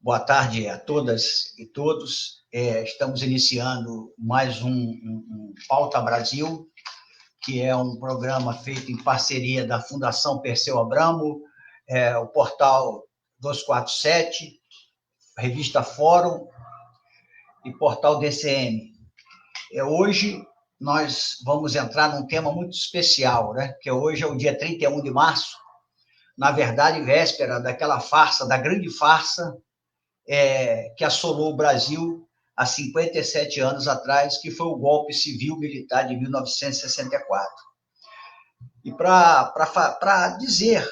Boa tarde a todas e todos. Estamos iniciando mais um Pauta Brasil, que é um programa feito em parceria da Fundação Perseu Abramo, o Portal 247, Revista Fórum e Portal DCM. Hoje nós vamos entrar num tema muito especial, né? Que hoje é o dia 31 de março, na verdade, véspera daquela farsa, da grande farsa, que assolou o Brasil há 57 anos atrás, que foi o golpe civil-militar de 1964. E para dizer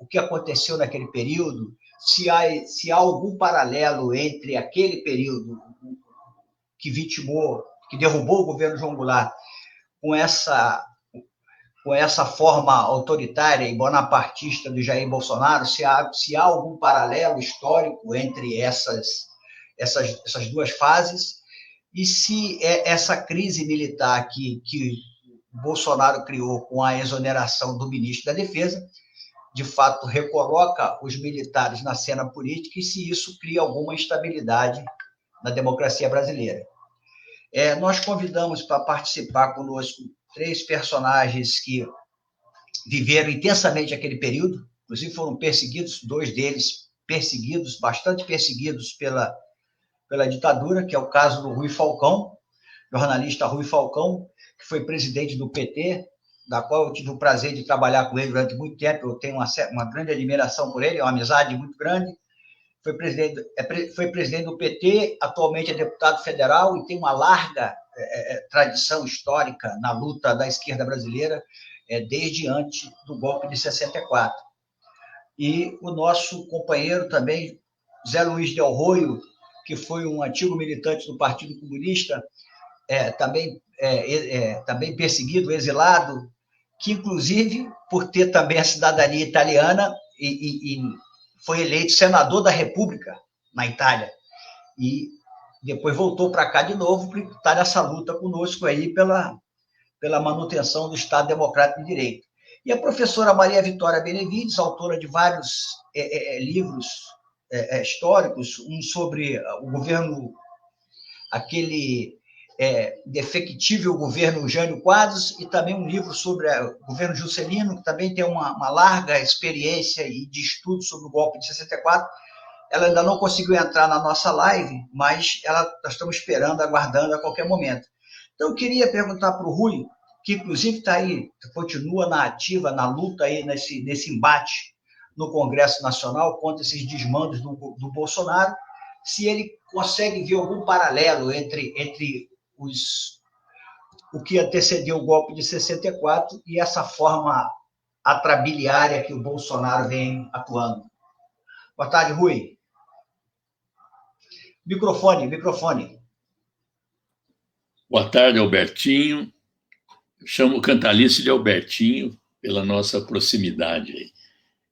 o que aconteceu naquele período, se há algum paralelo entre aquele período que vitimou, que derrubou o governo João Goulart, com essa forma autoritária e bonapartista do Jair Bolsonaro, se há algum paralelo histórico entre essas duas fases, e se essa crise militar que Bolsonaro criou com a exoneração do ministro da Defesa, de fato recoloca os militares na cena política, e se isso cria alguma instabilidade na democracia brasileira. Nós convidamos para participar conosco 3 personagens que viveram intensamente aquele período, inclusive foram perseguidos, 2 deles perseguidos, bastante perseguidos pela ditadura, que é o caso do Rui Falcão, jornalista Rui Falcão, que foi presidente do PT, da qual eu tive o prazer de trabalhar com ele durante muito tempo. Eu tenho uma grande admiração por ele, é uma amizade muito grande. Foi presidente do PT, atualmente é deputado federal e tem uma larga tradição histórica na luta da esquerda brasileira, desde antes do golpe de 64. E o nosso companheiro também, Zé Luiz Del Roio, que foi um antigo militante do Partido Comunista, também perseguido, exilado, que, inclusive, por ter também a cidadania italiana, e foi eleito senador da República na Itália. E depois voltou para cá de novo para estar nessa luta conosco aí pela manutenção do Estado Democrático de Direito. E a professora Maria Vitória Benevides, autora de vários livros históricos, um sobre o governo, aquele defectível governo Jânio Quadros, e também um livro sobre o governo Juscelino, que também tem uma larga experiência e de estudo sobre o golpe de 64. Ela ainda não conseguiu entrar na nossa live, mas nós estamos esperando, aguardando a qualquer momento. Então, eu queria perguntar para o Rui, que inclusive está aí, continua na ativa, na luta aí, nesse embate no Congresso Nacional contra esses desmandos do Bolsonaro, se ele consegue ver algum paralelo entre o que antecedeu o golpe de 64 e essa forma atrabiliária que o Bolsonaro vem atuando. Boa tarde, Rui. Microfone. Boa tarde, Albertinho. Chamo Cantalice de Albertinho pela nossa proximidade.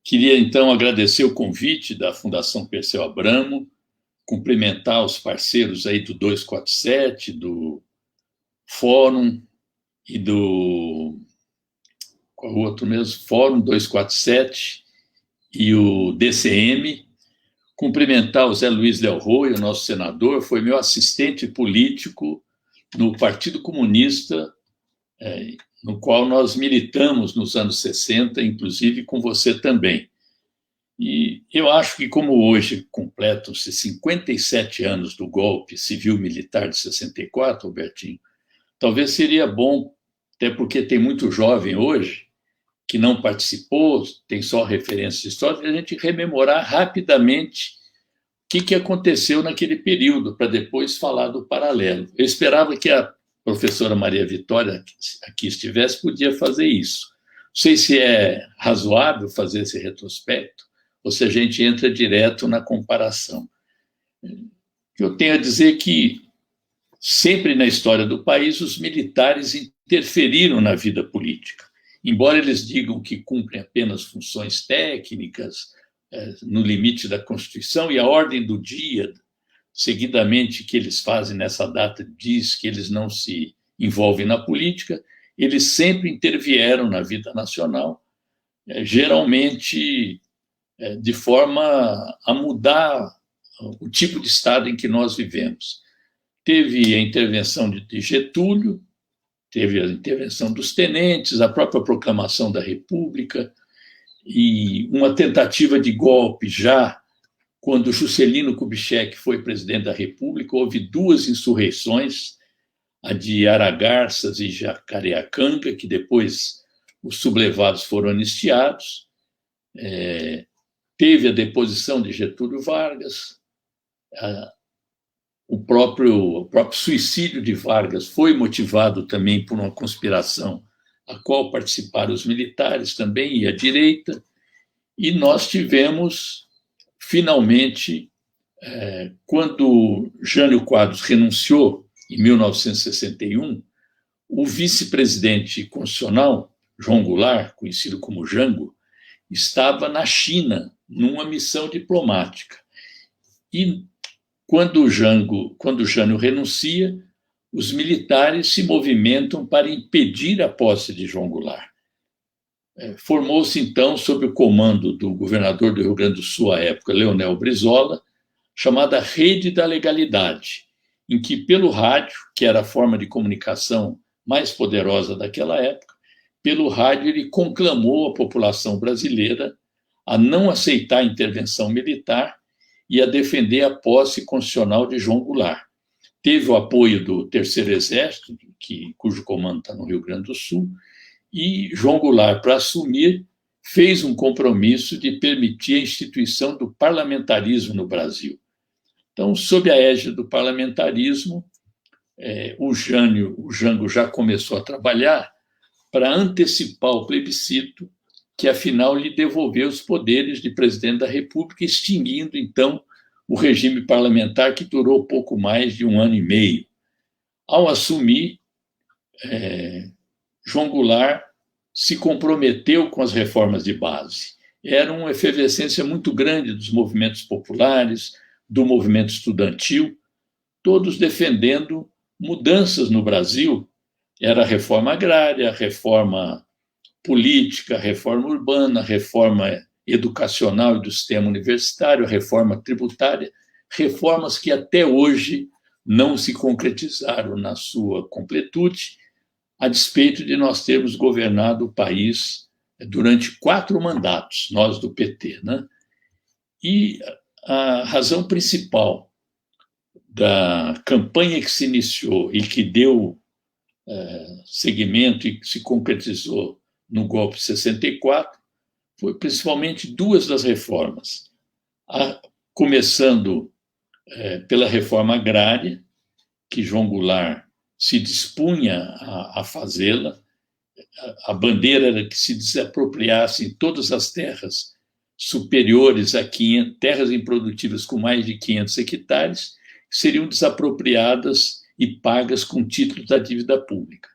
Queria, então, agradecer o convite da Fundação Perseu Abramo, cumprimentar os parceiros aí do 247, do Fórum e do... qual o outro mesmo? Fórum 247 e o DCM. Cumprimentar o Zé Luiz Del Roio, nosso senador, foi meu assistente político no Partido Comunista, no qual nós militamos nos anos 60, inclusive com você também. E eu acho que, como hoje completam-se 57 anos do golpe civil-militar de 64, Albertinho, talvez seria bom, até porque tem muito jovem hoje que não participou, tem só referências históricas, a gente rememorar rapidamente o que aconteceu naquele período, para depois falar do paralelo. Eu esperava que a professora Maria Vitória, aqui estivesse, podia fazer isso. Não sei se é razoável fazer esse retrospecto, ou se a gente entra direto na comparação. Eu tenho a dizer que, sempre na história do país, os militares interferiram na vida política. Embora eles digam que cumprem apenas funções técnicas, no limite da Constituição, e a ordem do dia, seguidamente, que eles fazem nessa data, diz que eles não se envolvem na política, eles sempre intervieram na vida nacional, geralmente de forma a mudar o tipo de Estado em que nós vivemos. Teve a intervenção de Getúlio, teve a intervenção dos tenentes, a própria proclamação da República e uma tentativa de golpe já quando Juscelino Kubitschek foi presidente da República. Houve duas insurreições, a de Aragarças e Jacareacanga, que depois os sublevados foram anistiados. Teve a deposição de Getúlio Vargas, o próprio suicídio de Vargas foi motivado também por uma conspiração a qual participaram os militares também e a direita, e nós tivemos, finalmente, quando Jânio Quadros renunciou, em 1961, o vice-presidente constitucional, João Goulart, conhecido como Jango, estava na China, numa missão diplomática. E quando Jânio renuncia, os militares se movimentam para impedir a posse de João Goulart. Formou-se, então, sob o comando do governador do Rio Grande do Sul, à época, Leonel Brizola, chamada Rede da Legalidade, em que, pelo rádio, que era a forma de comunicação mais poderosa daquela época, pelo rádio ele conclamou a população brasileira a não aceitar a intervenção militar e a defender a posse constitucional de João Goulart. Teve o apoio do Terceiro Exército, cujo comando está no Rio Grande do Sul, e João Goulart, para assumir, fez um compromisso de permitir a instituição do parlamentarismo no Brasil. Então, sob a égide do parlamentarismo, o Jango já começou a trabalhar para antecipar o plebiscito, que afinal lhe devolveu os poderes de presidente da República, extinguindo, então, o regime parlamentar, que durou pouco mais de 1 ano e meio. Ao assumir, João Goulart se comprometeu com as reformas de base. Era uma efervescência muito grande dos movimentos populares, do movimento estudantil, todos defendendo mudanças no Brasil. Era a reforma agrária, a reforma política, a reforma urbana, a reforma educacional e do sistema universitário, a reforma tributária, reformas que até hoje não se concretizaram na sua completude, a despeito de nós termos governado o país durante 4 mandatos, nós do PT, né? E a razão principal da campanha que se iniciou e que deu seguimento e que se concretizou no golpe de 64 foi principalmente 2 das reformas. Começando pela reforma agrária, que João Goulart se dispunha a fazê-la. A bandeira era que se desapropriassem todas as terras superiores a 500, terras improdutivas com mais de 500 hectares, que seriam desapropriadas e pagas com títulos da dívida pública.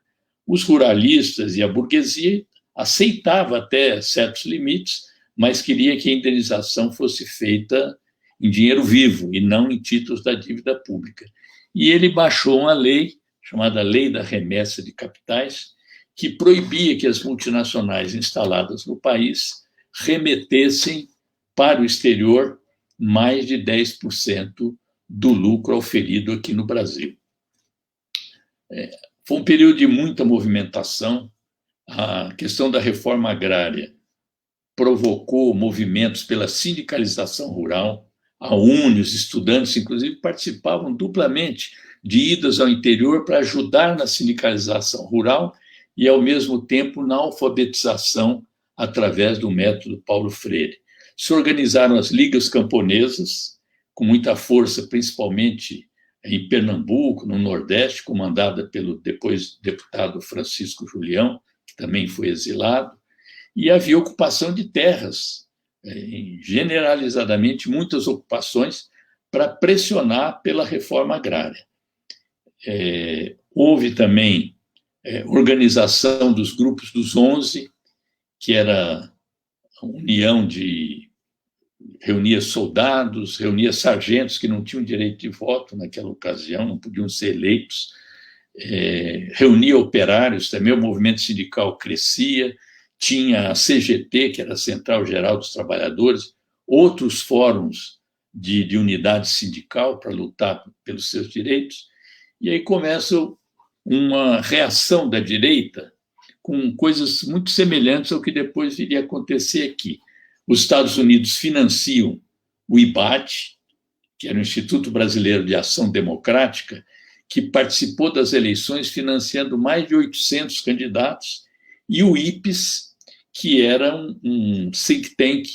Os ruralistas e a burguesia aceitavam até certos limites, mas queria que a indenização fosse feita em dinheiro vivo e não em títulos da dívida pública. E ele baixou uma lei, chamada Lei da Remessa de Capitais, que proibia que as multinacionais instaladas no país remetessem para o exterior mais de 10% do lucro auferido aqui no Brasil. Foi um período de muita movimentação. A questão da reforma agrária provocou movimentos pela sindicalização rural. A UNE, os estudantes, inclusive, participavam duplamente de idas ao interior para ajudar na sindicalização rural e, ao mesmo tempo, na alfabetização através do método Paulo Freire. Se organizaram as ligas camponesas, com muita força, principalmente em Pernambuco, no Nordeste, comandada pelo depois deputado Francisco Julião, que também foi exilado, e havia ocupação de terras, generalizadamente muitas ocupações, para pressionar pela reforma agrária. Houve também organização dos grupos dos 11, que era a união de reunia soldados, reunia sargentos que não tinham direito de voto naquela ocasião, não podiam ser eleitos, reunia operários também, o movimento sindical crescia, tinha a CGT, que era a Central Geral dos Trabalhadores, outros fóruns de unidade sindical para lutar pelos seus direitos, e aí começa uma reação da direita com coisas muito semelhantes ao que depois viria a acontecer aqui. Os Estados Unidos financiam o IBAT, que era o Instituto Brasileiro de Ação Democrática, que participou das eleições financiando mais de 800 candidatos, e o IPES, que era um think tank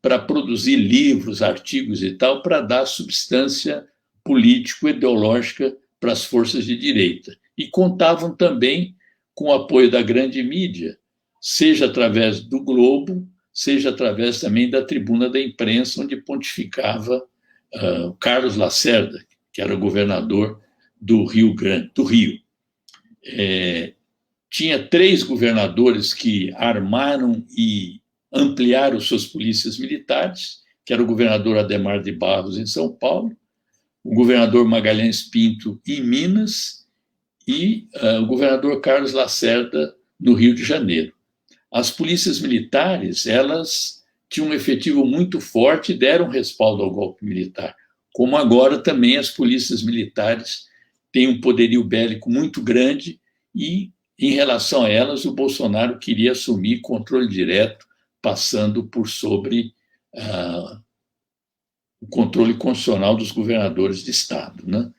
para produzir livros, artigos e tal, para dar substância político-ideológica para as forças de direita. E contavam também com o apoio da grande mídia, seja através do Globo, seja através também da tribuna da imprensa, onde pontificava Carlos Lacerda, que era o governador do Rio Grande do Rio. Tinha 3 governadores que armaram e ampliaram suas polícias militares, que era o governador Adhemar de Barros, em São Paulo, o governador Magalhães Pinto, em Minas, e o governador Carlos Lacerda, no Rio de Janeiro. As polícias militares, elas tinham um efetivo muito forte e deram respaldo ao golpe militar, como agora também as polícias militares têm um poderio bélico muito grande e, em relação a elas, o Bolsonaro queria assumir controle direto, passando por sobre o controle constitucional dos governadores de Estado, né?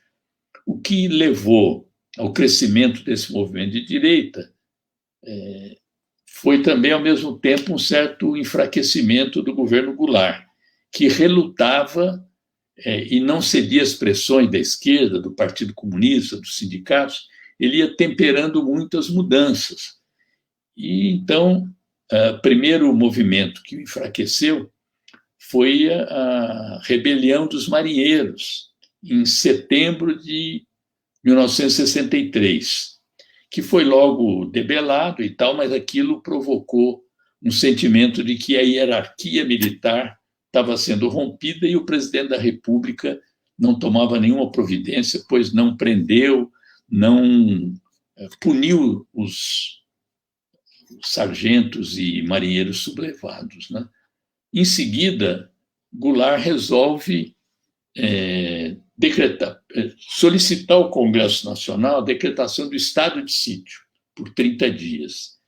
O que levou ao crescimento desse movimento de direita foi também, ao mesmo tempo, um certo enfraquecimento do governo Goulart, que relutava e não cedia às pressões da esquerda, do Partido Comunista, dos sindicatos. Ele ia temperando muitas mudanças. E, então, o primeiro movimento que o enfraqueceu foi a rebelião dos marinheiros, em setembro de 1963, que foi logo debelado e tal, mas aquilo provocou um sentimento de que a hierarquia militar estava sendo rompida e o presidente da República não tomava nenhuma providência, pois não prendeu, não puniu os sargentos e marinheiros sublevados, né? Em seguida, Goulart resolve solicitar ao Congresso Nacional a decretação do estado de sítio por 30 dias.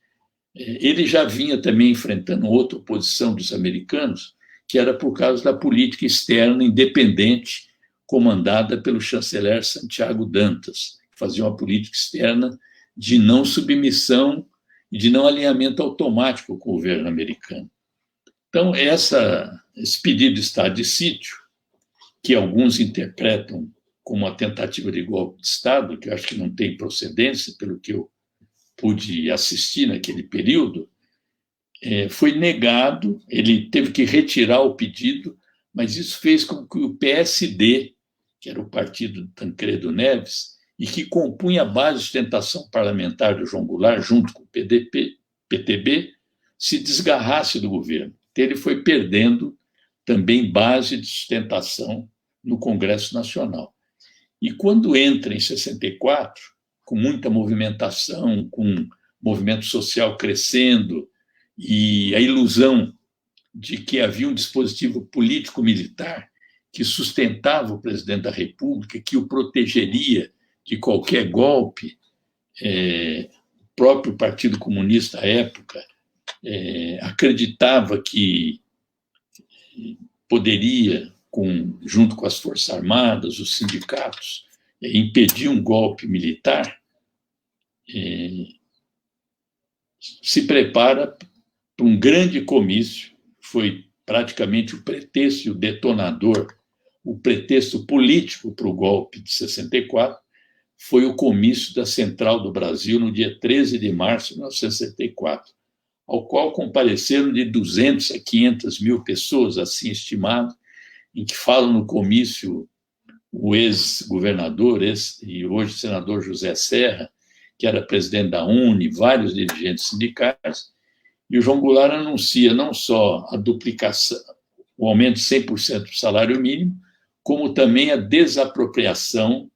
Ele já vinha também enfrentando outra oposição dos americanos, que era por causa da política externa independente comandada pelo chanceler Santiago Dantas, que fazia uma política externa de não submissão e de não alinhamento automático com o governo americano. Então, esse pedido de estado de sítio, que alguns interpretam como uma tentativa de golpe de Estado, que eu acho que não tem procedência, pelo que eu pude assistir naquele período, foi negado, ele teve que retirar o pedido, mas isso fez com que o PSD, que era o partido de Tancredo Neves, e que compunha a base de sustentação parlamentar do João Goulart, junto com o PTB, se desgarrasse do governo. Então, ele foi perdendo também base de sustentação no Congresso Nacional. E quando entra em 64, com muita movimentação, com movimento social crescendo e a ilusão de que havia um dispositivo político-militar que sustentava o presidente da República, que o protegeria de qualquer golpe, o próprio Partido Comunista à época acreditava que poderia, junto com as Forças Armadas, os sindicatos, impedir um golpe militar, se prepara para um grande comício, foi praticamente o pretexto e o detonador, o pretexto político para o golpe de 64, foi o comício da Central do Brasil, no dia 13 de março de 1964, ao qual compareceram de 200 a 500 mil pessoas, assim estimado, em que falam no comício o ex-governador e hoje senador José Serra, que era presidente da UNE, vários dirigentes sindicais, e o João Goulart anuncia não só a duplicação, o aumento de 100% do salário mínimo, como também a desapropriação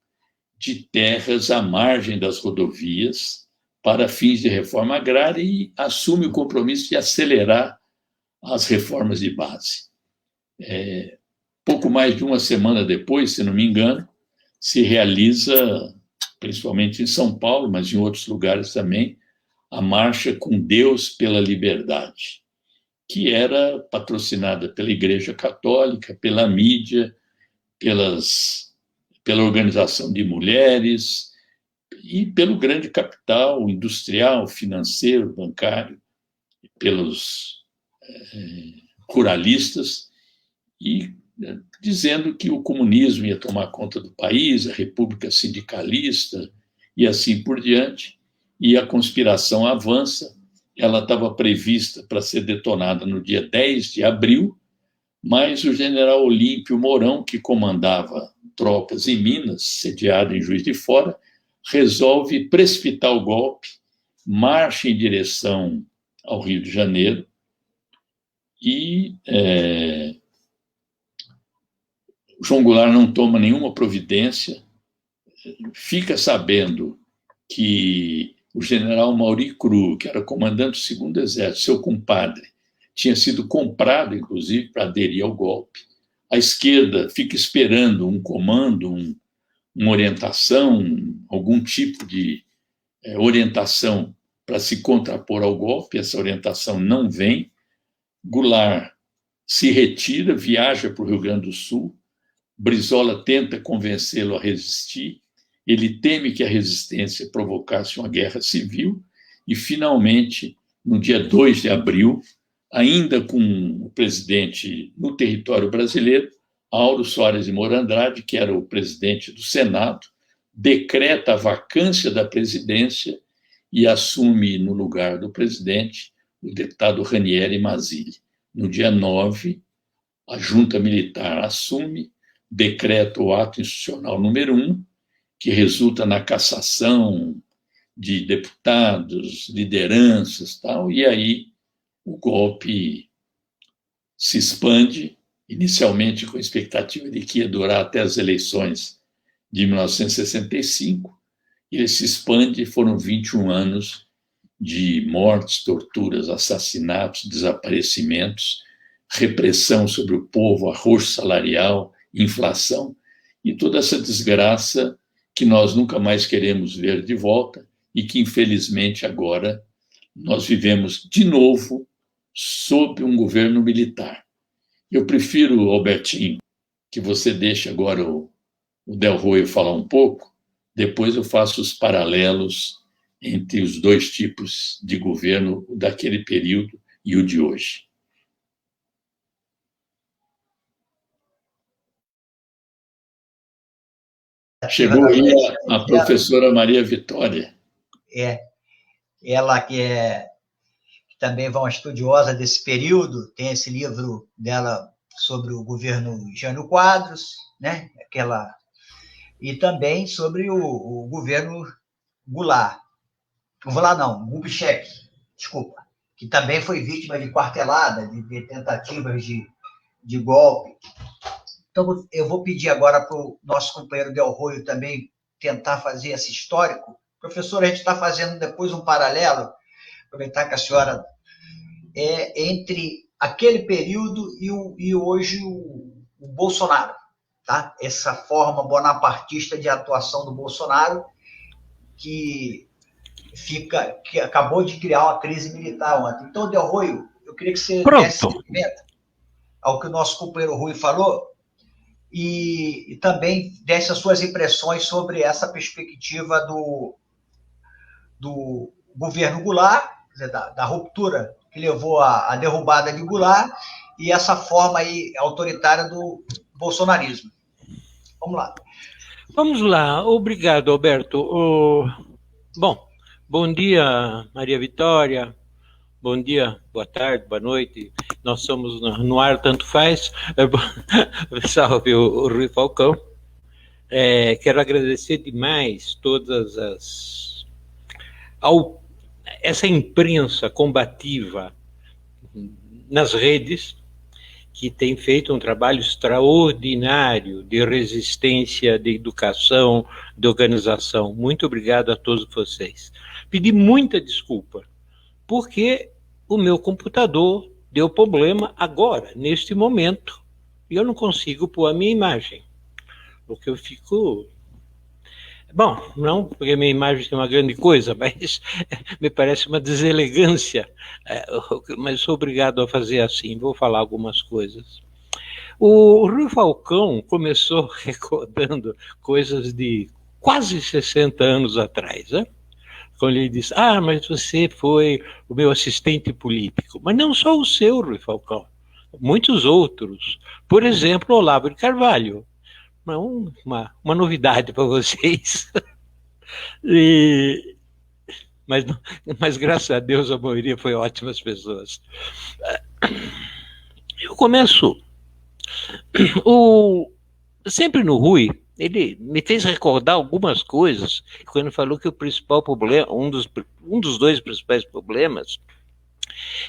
de terras à margem das rodovias para fins de reforma agrária e assume o compromisso de acelerar as reformas de base. pouco mais de uma semana depois, se não me engano, se realiza, principalmente em São Paulo, mas em outros lugares também, a Marcha com Deus pela Liberdade, que era patrocinada pela Igreja Católica, pela mídia, pela organização de mulheres e pelo grande capital industrial, financeiro, bancário, pelos ruralistas, e dizendo que o comunismo ia tomar conta do país, a república sindicalista e assim por diante, e a conspiração avança. Ela estava prevista para ser detonada no dia 10 de abril, mas o general Olímpio Mourão, que comandava tropas em Minas, sediado em Juiz de Fora, resolve precipitar o golpe, marcha em direção ao Rio de Janeiro e João Goulart não toma nenhuma providência, fica sabendo que o general Mauri Cruz, que era comandante do 2º Exército, seu compadre, tinha sido comprado, inclusive, para aderir ao golpe. A esquerda fica esperando um comando, uma orientação, algum tipo de orientação para se contrapor ao golpe. Essa orientação não vem. Goulart se retira, viaja para o Rio Grande do Sul. Brizola tenta convencê-lo a resistir. Ele teme que a resistência provocasse uma guerra civil e, finalmente, no dia 2 de abril, ainda com o presidente no território brasileiro, Auro Soares de Moura Andrade, que era o presidente do Senado, decreta a vacância da presidência e assume no lugar do presidente o deputado Ranieri Mazzilli. No dia 9, a junta militar assume, decreta o ato institucional número 1, que resulta na cassação de deputados, lideranças, tal, e aí o golpe se expande, inicialmente com a expectativa de que ia durar até as eleições de 1965, e ele se expande. Foram 21 anos de mortes, torturas, assassinatos, desaparecimentos, repressão sobre o povo, arroxo salarial, inflação, e toda essa desgraça que nós nunca mais queremos ver de volta e que, infelizmente, agora nós vivemos de novo sob um governo militar. Eu prefiro, Albertinho, que você deixe agora o Del Ruy falar um pouco, depois eu faço os paralelos entre os dois tipos de governo daquele período e o de hoje. Chegou aí a professora Maria Vitória. Ela que também é uma estudiosa desse período, tem esse livro dela sobre o governo Jânio Quadros, né? E também sobre o governo Goulart. Goulart não, Kubitschek, desculpa, que também foi vítima de quartelada, de tentativas de golpe. Então, eu vou pedir agora para o nosso companheiro Del Ruy também tentar fazer esse histórico. Professor, a gente está fazendo depois um paralelo, aproveitar que a senhora entre aquele período e hoje o Bolsonaro, tá? Essa forma bonapartista de atuação do Bolsonaro que acabou de criar uma crise militar ontem. Então, Del Ruy, eu queria que você desse seguimento ao que o nosso companheiro Rui falou e também desse as suas impressões sobre essa perspectiva do governo Goulart, da ruptura que levou à derrubada de Goulart e essa forma aí autoritária do bolsonarismo. Vamos lá. Vamos lá. Obrigado, Alberto. Bom dia, Maria Vitória. Bom dia, boa tarde, boa noite. Nós somos no ar, tanto faz. Salve o Rui Falcão. Quero agradecer demais essa imprensa combativa nas redes, que tem feito um trabalho extraordinário de resistência, de educação, de organização. Muito obrigado a todos vocês. Pedi muita desculpa, porque o meu computador deu problema agora, neste momento, e eu não consigo pôr a minha imagem, porque eu fico... Bom, não porque a minha imagem é uma grande coisa, mas me parece uma deselegância, mas sou obrigado a fazer assim, vou falar algumas coisas. O Rui Falcão começou recordando coisas de quase 60 anos atrás, né? Quando ele disse, mas você foi o meu assistente político. Mas não só o seu, Rui Falcão, muitos outros. Por exemplo, Olavo de Carvalho. Uma novidade para vocês. Mas graças a Deus a maioria foi ótimas pessoas. Eu começo... Sempre no Rui, ele me fez recordar algumas coisas, quando falou que o principal problema, um dos dois principais problemas,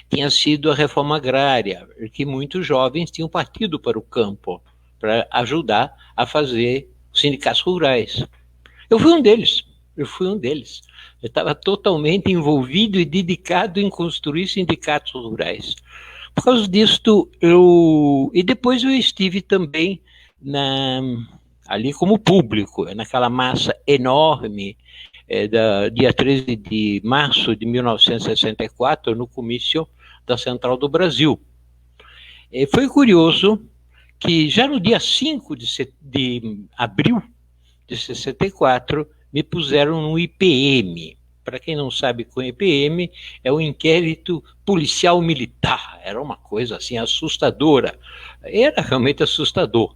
tinha sido a reforma agrária, que muitos jovens tinham partido para o campo, para ajudar a fazer os sindicatos rurais. Eu fui um deles. Eu estava totalmente envolvido e dedicado em construir sindicatos rurais. Por causa disto, e depois eu estive também ali como público, naquela massa enorme, dia 13 de março de 1964, no comício da Central do Brasil. Foi curioso que já no dia 5 de abril de 64, me puseram no IPM. Para quem não sabe, com o IPM é o inquérito policial militar. Era uma coisa assim assustadora. Era realmente assustador.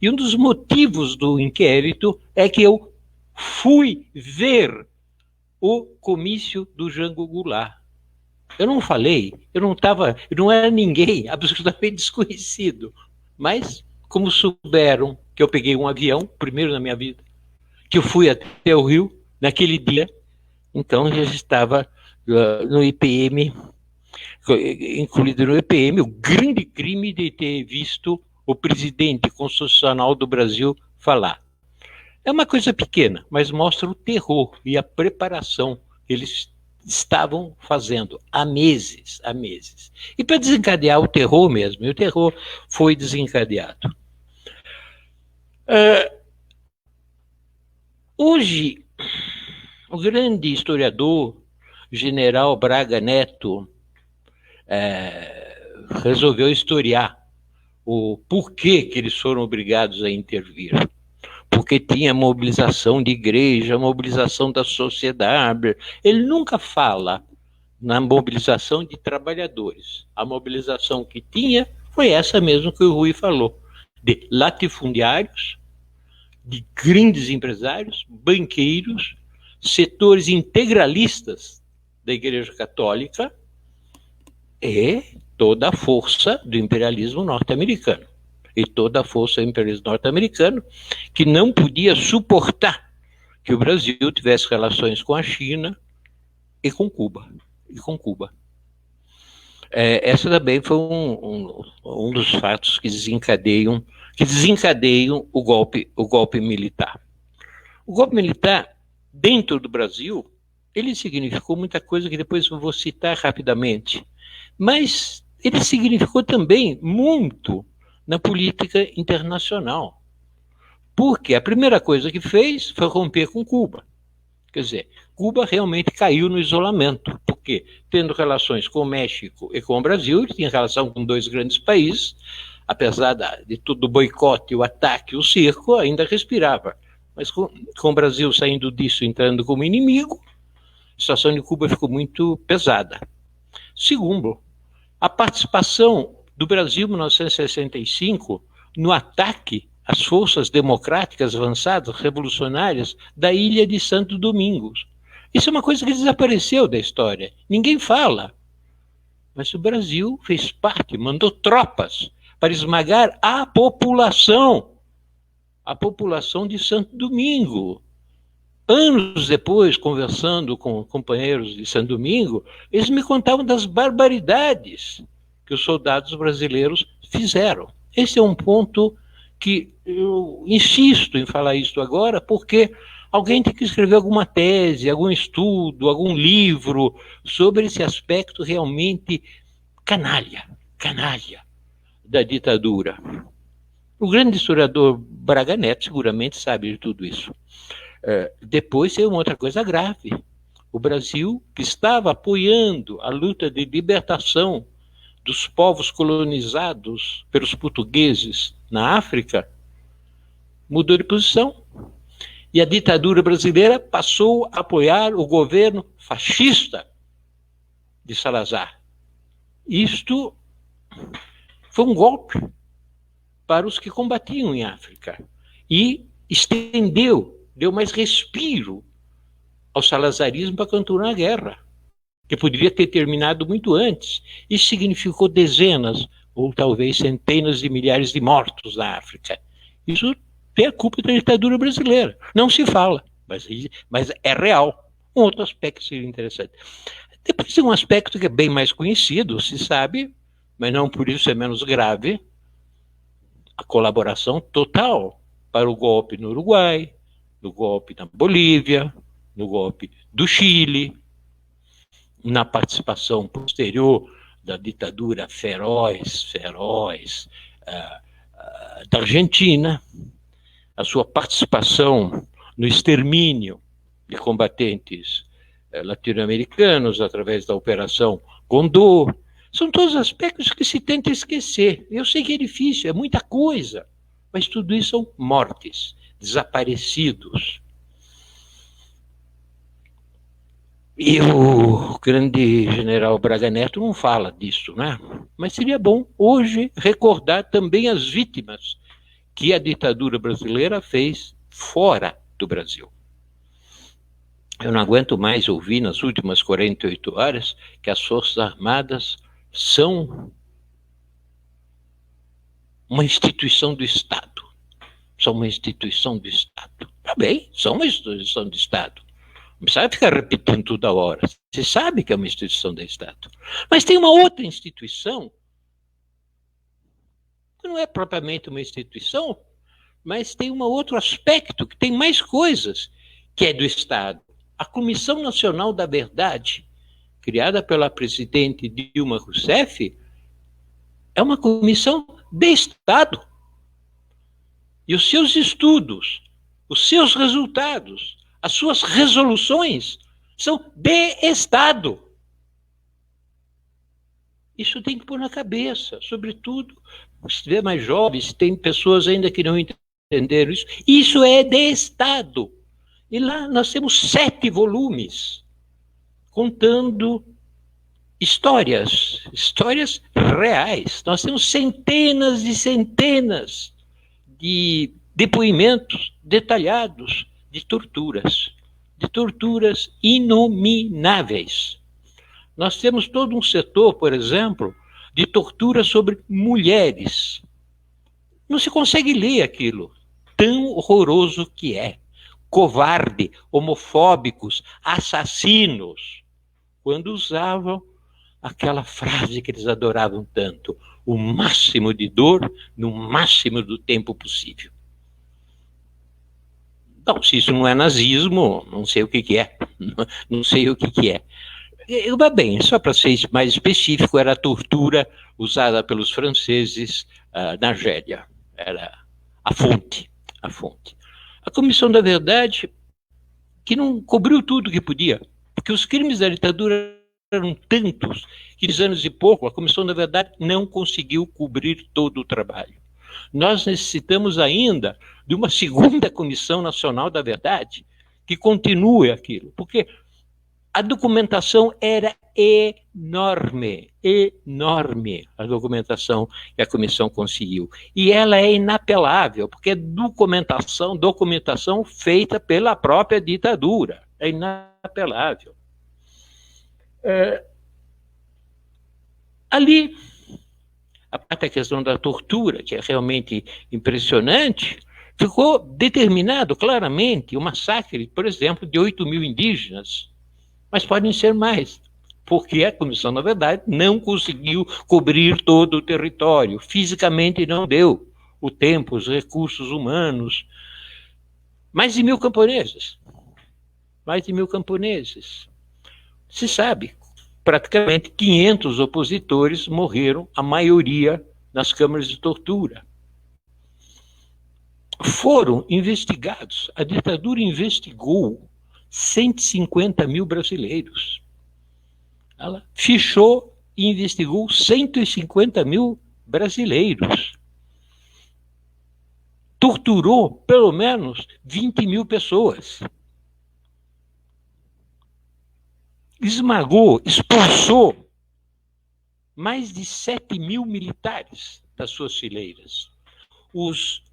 E um dos motivos do inquérito é que eu fui ver o comício do Jango Goulart. Eu não falei, eu não era ninguém, absolutamente desconhecido. Mas, como souberam que eu peguei um avião, primeiro na minha vida, que eu fui até o Rio, naquele dia, então já estava no IPM, incluído no IPM, o grande crime de ter visto o presidente constitucional do Brasil falar. É uma coisa pequena, mas mostra o terror e a preparação que eles estavam fazendo há meses. E para desencadear o terror mesmo, e o terror foi desencadeado. Hoje, o grande historiador, general Braga Neto, resolveu historiar o porquê que eles foram obrigados a intervir. Porque tinha mobilização de igreja, mobilização da sociedade. Ele nunca fala na mobilização de trabalhadores. A mobilização que tinha foi essa mesmo que o Rui falou, de latifundiários, de grandes empresários, banqueiros, setores integralistas da Igreja Católica e toda a força do imperialismo norte-americano. E toda a força do imperialismo norte-americano que não podia suportar que o Brasil tivesse relações com a China e com Cuba. Essa também foi um dos fatos que desencadeiam o golpe militar. O golpe militar, dentro do Brasil, ele significou muita coisa que depois eu vou citar rapidamente, mas ele significou também muito na política internacional, porque a primeira coisa que fez foi romper com Cuba. Quer dizer, Cuba realmente caiu no isolamento, porque tendo relações com o México e com o Brasil, ele tinha relação com dois grandes países, apesar de todo o boicote, o ataque, o cerco, ainda respirava. Mas com o Brasil saindo disso, entrando como inimigo, a situação de Cuba ficou muito pesada. Segundo, a participação do Brasil em 1965 no ataque às forças democráticas avançadas, revolucionárias, da ilha de Santo Domingos. Isso é uma coisa que desapareceu da história. Ninguém fala. Mas o Brasil fez parte, mandou tropas para esmagar a população de Santo Domingo. Anos depois, conversando com companheiros de Santo Domingo, eles me contavam das barbaridades que os soldados brasileiros fizeram. Esse é um ponto que eu insisto em falar isso agora, porque alguém tem que escrever alguma tese, algum estudo, algum livro sobre esse aspecto realmente canalha da ditadura. O grande historiador Braga Neto seguramente sabe de tudo isso. Depois tem uma outra coisa grave. O Brasil, que estava apoiando a luta de libertação dos povos colonizados pelos portugueses na África, mudou de posição. E a ditadura brasileira passou a apoiar o governo fascista de Salazar. Isto foi um golpe para os que combatiam em África e estendeu, deu mais respiro ao salazarismo para continuar a guerra, que poderia ter terminado muito antes. Isso significou dezenas ou talvez centenas de milhares de mortos na África. Isso tem a culpa da ditadura brasileira. Não se fala, mas é real. Um outro aspecto seria interessante. Depois tem um aspecto que é bem mais conhecido, se sabe, mas não por isso é menos grave, a colaboração total para o golpe no Uruguai, no golpe na Bolívia, no golpe do Chile, na participação posterior da ditadura feroz da Argentina, a sua participação no extermínio de combatentes latino-americanos através da Operação Condor. São todos aspectos que se tenta esquecer. Eu sei que é difícil, é muita coisa, mas tudo isso são mortes, desaparecidos. E o grande general Braga Neto não fala disso, né? Mas seria bom hoje recordar também as vítimas que a ditadura brasileira fez fora do Brasil. Eu não aguento mais ouvir nas últimas 48 horas que as Forças Armadas são uma instituição do Estado. São uma instituição do Estado. Tá bem, são uma instituição do Estado. Não precisa ficar repetindo toda hora. Você sabe que é uma instituição do Estado. Mas tem uma outra instituição, que não é propriamente uma instituição, mas tem um outro aspecto, que tem mais coisas, que é do Estado. A Comissão Nacional da Verdade, criada pela presidente Dilma Rousseff, é uma comissão de Estado. E os seus estudos, os seus resultados, as suas resoluções são de Estado. Isso tem que pôr na cabeça, sobretudo, se tiver mais jovens, tem pessoas ainda que não entenderam isso. Isso é de Estado. E lá nós temos 7 volumes, contando histórias reais. Nós temos centenas e centenas de depoimentos detalhados de torturas inomináveis. Nós temos todo um setor, por exemplo, de tortura sobre mulheres. Não se consegue ler aquilo, tão horroroso que é. Covarde, homofóbicos, assassinos, quando usavam aquela frase que eles adoravam tanto, o máximo de dor no máximo do tempo possível. Não, se isso não é nazismo, não sei o que é. Não sei o que é. Bem, só para ser mais específico, era a tortura usada pelos franceses na Argélia. Era a fonte. A Comissão da Verdade, que não cobriu tudo que podia, porque os crimes da ditadura eram tantos que, em anos e pouco, a Comissão da Verdade não conseguiu cobrir todo o trabalho. Nós necessitamos ainda de uma segunda Comissão Nacional da Verdade que continue aquilo, porque a documentação era enorme a documentação que a comissão conseguiu. E ela é inapelável, porque é documentação feita pela própria ditadura. É inapelável. Ali, a parte da questão da tortura, que é realmente impressionante, ficou determinado claramente o massacre, por exemplo, de 8.000 indígenas, mas podem ser mais, porque a Comissão, na verdade, não conseguiu cobrir todo o território, fisicamente não deu o tempo, os recursos humanos. Mais de 1.000 camponeses. Se sabe, praticamente 500 opositores morreram, a maioria nas câmaras de tortura. Foram investigados, a ditadura investigou 150 mil brasileiros. Ela fichou e investigou 150 mil brasileiros. Torturou pelo menos 20 mil pessoas. Esmagou, expulsou mais de 7 mil militares das suas fileiras. Os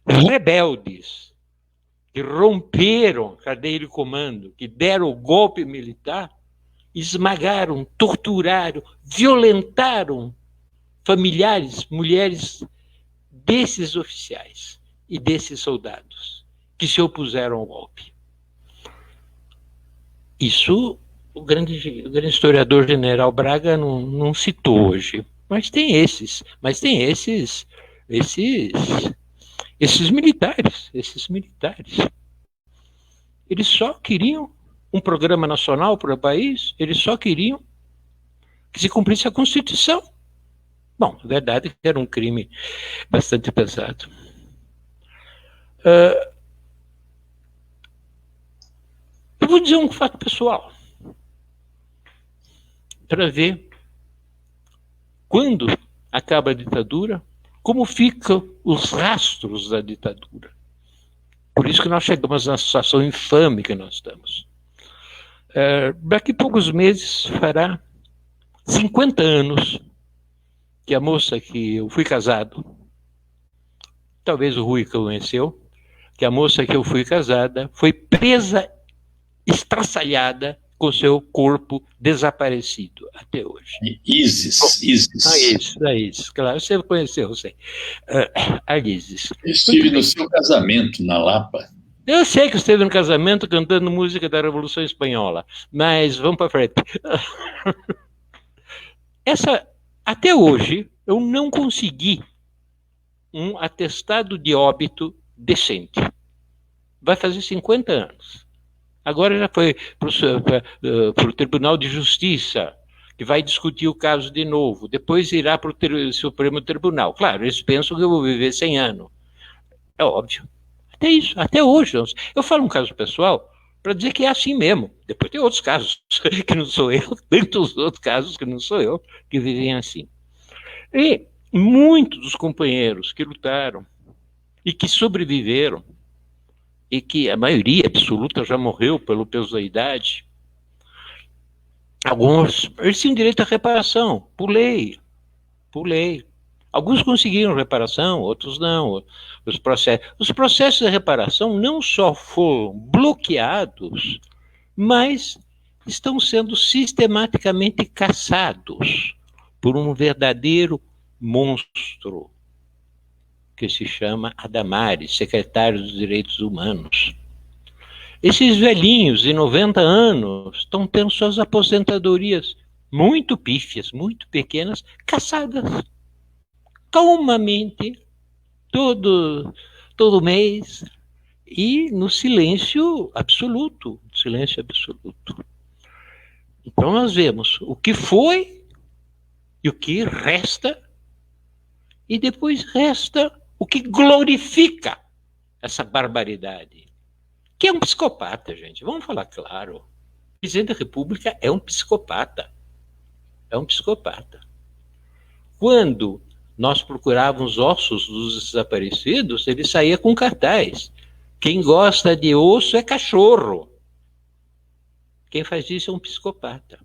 rebeldes que romperam a cadeia de comando, que deram o golpe militar, esmagaram, torturaram, violentaram familiares, mulheres desses oficiais e desses soldados que se opuseram ao golpe. Isso o grande historiador General Braga não citou hoje, mas tem esses militares. Eles só queriam um programa nacional para o país, eles só queriam que se cumprisse a Constituição. Bom, a verdade é que era um crime bastante pesado. Eu vou dizer um fato pessoal, para ver quando acaba a ditadura, como ficam os rastros da ditadura. Por isso que nós chegamos na situação infame que nós estamos. Daqui a poucos meses fará 50 anos que a moça que eu fui casado, talvez o Rui conheceu, que a moça que eu fui casada foi presa, estraçalhada, com seu corpo desaparecido até hoje. Isis. A Isis, claro, você conheceu, você. A Isis. Eu estive no seu casamento, na Lapa. Eu sei que esteve no casamento cantando música da Revolução Espanhola, mas vamos para frente. Até hoje, eu não consegui um atestado de óbito decente. Vai fazer 50 anos. Agora já foi para o Tribunal de Justiça, que vai discutir o caso de novo. Depois irá para o Supremo Tribunal. Claro, eles pensam que eu vou viver 100 anos. É óbvio. Até isso, até hoje. Eu falo um caso pessoal para dizer que é assim mesmo. Depois tem outros casos que não sou eu, tantos outros casos que não sou eu, que vivem assim. E muitos dos companheiros que lutaram e que sobreviveram, e que a maioria absoluta já morreu pelo peso da idade, alguns, eles tinham direito à reparação, por lei. Alguns conseguiram reparação, outros não. Os processos de reparação não só foram bloqueados, mas estão sendo sistematicamente caçados por um verdadeiro monstro, que se chama Adamares, secretário dos Direitos Humanos. Esses velhinhos de 90 anos estão tendo suas aposentadorias muito pífias, muito pequenas, caçadas calmamente, todo mês, e no silêncio absoluto. Então nós vemos o que foi e o que resta, e depois resta o que glorifica essa barbaridade, que é um psicopata, gente. Vamos falar claro. O presidente da República é um psicopata. Quando nós procurávamos ossos dos desaparecidos, ele saía com cartaz: quem gosta de osso é cachorro. Quem faz isso é um psicopata.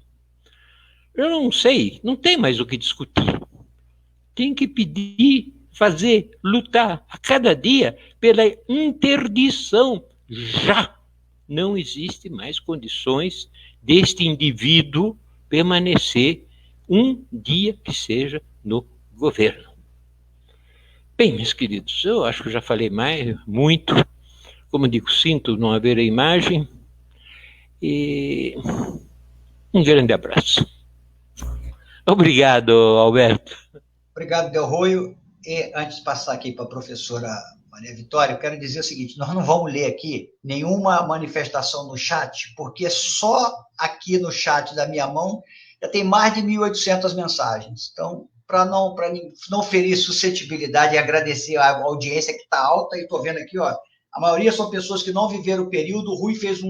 Eu não sei, não tem mais o que discutir. Tem que pedir, fazer, lutar a cada dia pela interdição. Já não existe mais condições deste indivíduo permanecer um dia que seja no governo. Bem, meus queridos, eu acho que já falei muito. Como digo, sinto não haver a imagem. E um grande abraço. Obrigado, Alberto. Obrigado, Del Ruio. E antes de passar aqui para a professora Maria Vitória, eu quero dizer o seguinte: nós não vamos ler aqui nenhuma manifestação no chat, porque só aqui no chat da minha mão já tem mais de 1.800 mensagens. Então, para não ferir suscetibilidade, e agradecer a audiência que está alta, e estou vendo aqui, ó, a maioria são pessoas que não viveram o período. O Rui fez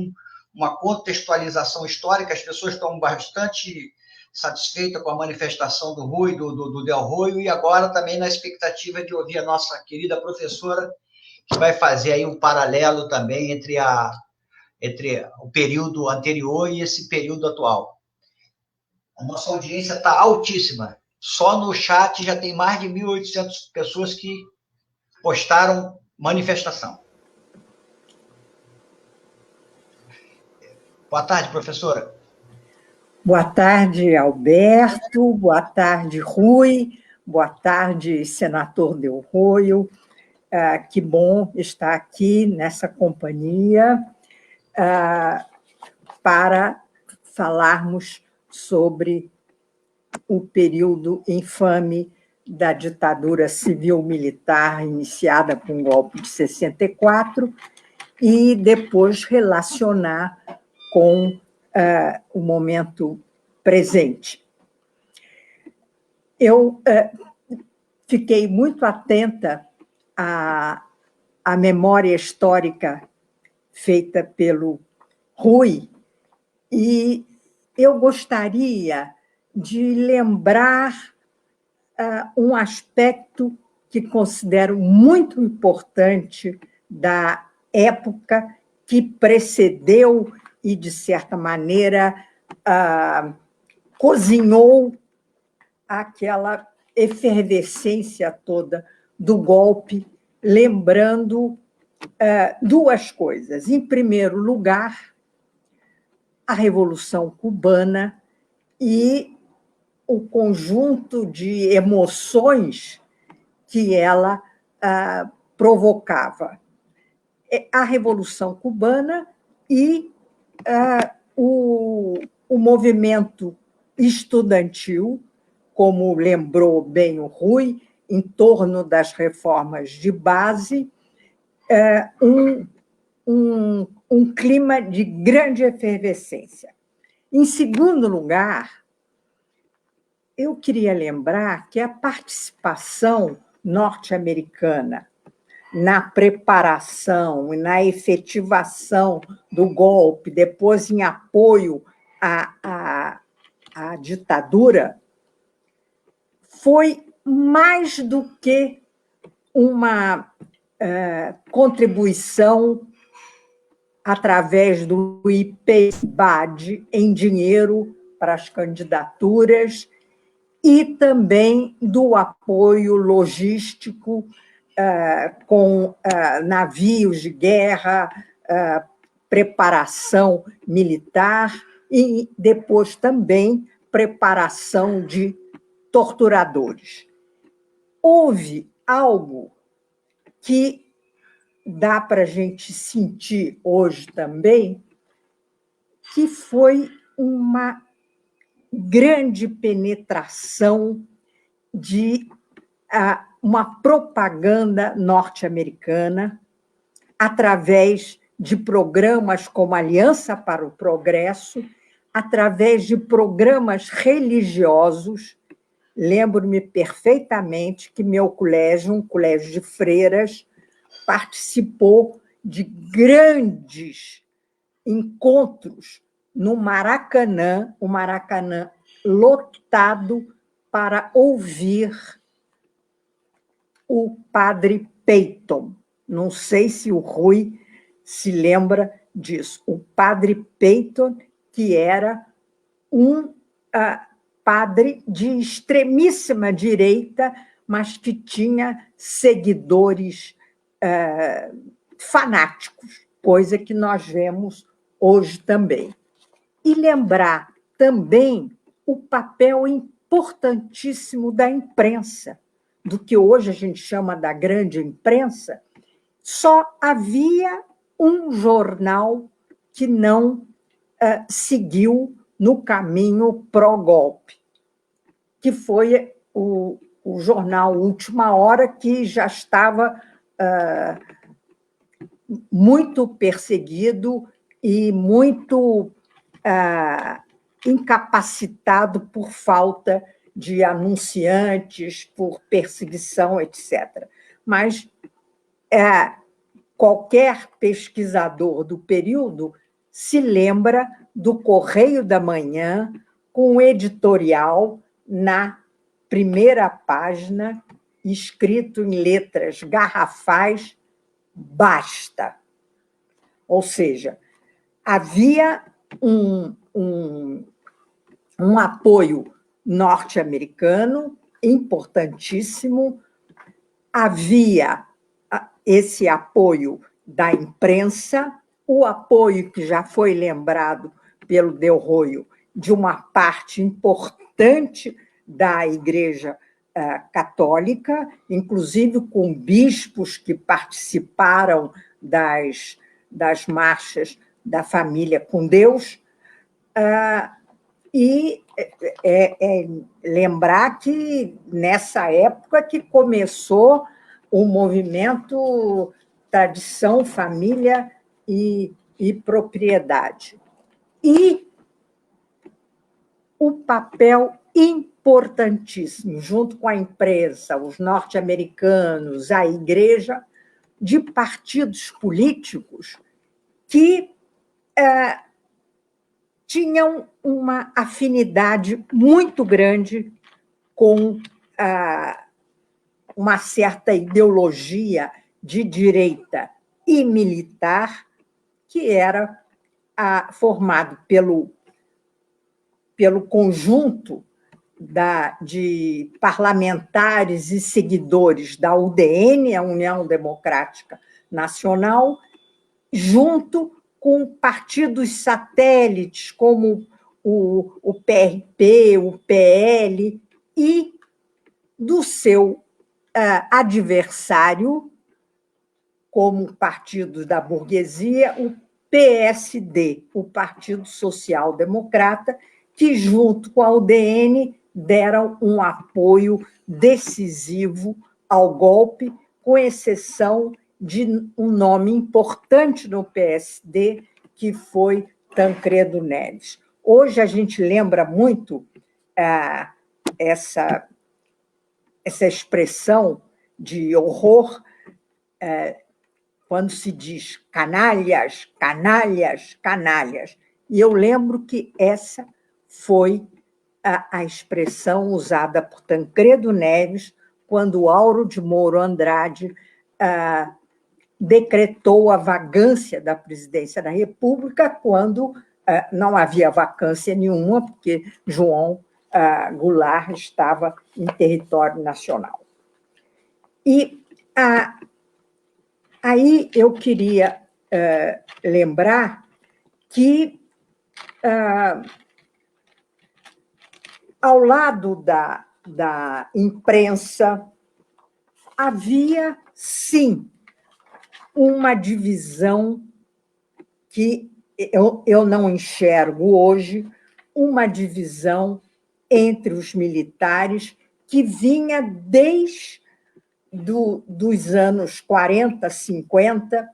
uma contextualização histórica, as pessoas estão bastante satisfeitas com a manifestação do Rui, do Del Roio, e agora também na expectativa de ouvir a nossa querida professora, que vai fazer aí um paralelo também entre o período anterior e esse período atual. A nossa audiência está altíssima. Só no chat já tem mais de 1.800 pessoas que postaram manifestação. Boa tarde, professora. Boa tarde, Alberto. Boa tarde, Rui. Boa tarde, senador Del Roio. Que bom estar aqui nessa companhia para falarmos sobre o período infame da ditadura civil-militar iniciada com o golpe de 64 e depois relacionar com o momento presente. Eu fiquei muito atenta à memória histórica feita pelo Rui, e eu gostaria de lembrar um aspecto que considero muito importante da época que precedeu e, de certa maneira, cozinhou aquela efervescência toda do golpe, lembrando duas coisas. Em primeiro lugar, a Revolução Cubana e o conjunto de emoções que ela provocava. A Revolução Cubana e o movimento estudantil, como lembrou bem o Rui, em torno das reformas de base, um clima de grande efervescência. Em segundo lugar, eu queria lembrar que a participação norte-americana na preparação e na efetivação do golpe, depois em apoio à ditadura, foi mais do que uma contribuição através do IPBAD em dinheiro para as candidaturas e também do apoio logístico com navios de guerra, preparação militar e depois também preparação de torturadores. Houve algo que dá para a gente sentir hoje também, que foi uma grande penetração de uma propaganda norte-americana através de programas como Aliança para o Progresso, através de programas religiosos. Lembro-me perfeitamente que meu colégio, um colégio de freiras, participou de grandes encontros no Maracanã, o Maracanã lotado, para ouvir o padre Peyton. Não sei se o Rui se lembra disso. O padre Peyton, que era um padre de extremíssima direita, mas que tinha seguidores fanáticos, coisa que nós vemos hoje também. E lembrar também o papel importantíssimo da imprensa, do que hoje a gente chama da grande imprensa. Só havia um jornal que não seguiu no caminho pró-golpe, que foi o jornal Última Hora, que já estava muito perseguido e muito incapacitado por falta de anunciantes por perseguição, etc. Mas qualquer pesquisador do período se lembra do Correio da Manhã, com um editorial na primeira página, escrito em letras garrafais, basta. Ou seja, havia um apoio norte-americano importantíssimo, havia esse apoio da imprensa, o apoio que já foi lembrado pelo Del Roio de uma parte importante da Igreja Católica, inclusive com bispos que participaram das marchas da família com Deus, e lembrar que nessa época que começou o movimento Tradição, Família e Propriedade. E o papel importantíssimo, junto com a imprensa, os norte-americanos, a igreja, de partidos políticos que tinham uma afinidade muito grande com uma certa ideologia de direita e militar, que era formado pelo conjunto de parlamentares e seguidores da UDN, a União Democrática Nacional, junto com partidos satélites, como o PRP, o PL, e do seu adversário, como partido da burguesia, o PSD, o Partido Social Democrata, que, junto com a UDN, deram um apoio decisivo ao golpe, com exceção de um nome importante no PSD, que foi Tancredo Neves. Hoje a gente lembra muito essa expressão de horror quando se diz canalhas, canalhas, canalhas. E eu lembro que essa foi a expressão usada por Tancredo Neves quando Auro de Moura Andrade decretou a vacância da presidência da República, quando não havia vacância nenhuma, porque João Goulart estava em território nacional. E aí eu queria lembrar que, ao lado da imprensa, havia, sim, uma divisão que eu não enxergo hoje, uma divisão entre os militares que vinha desde dos anos 40, 50,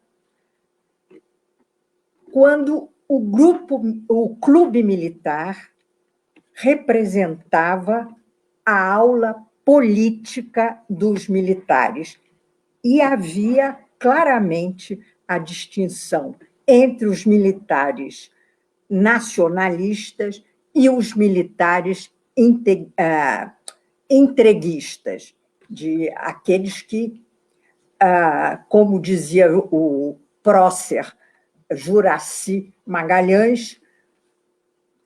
quando o clube militar representava a aula política dos militares. E havia claramente a distinção entre os militares nacionalistas e os militares entreguistas, de aqueles que, como dizia o prócer Juraci Magalhães,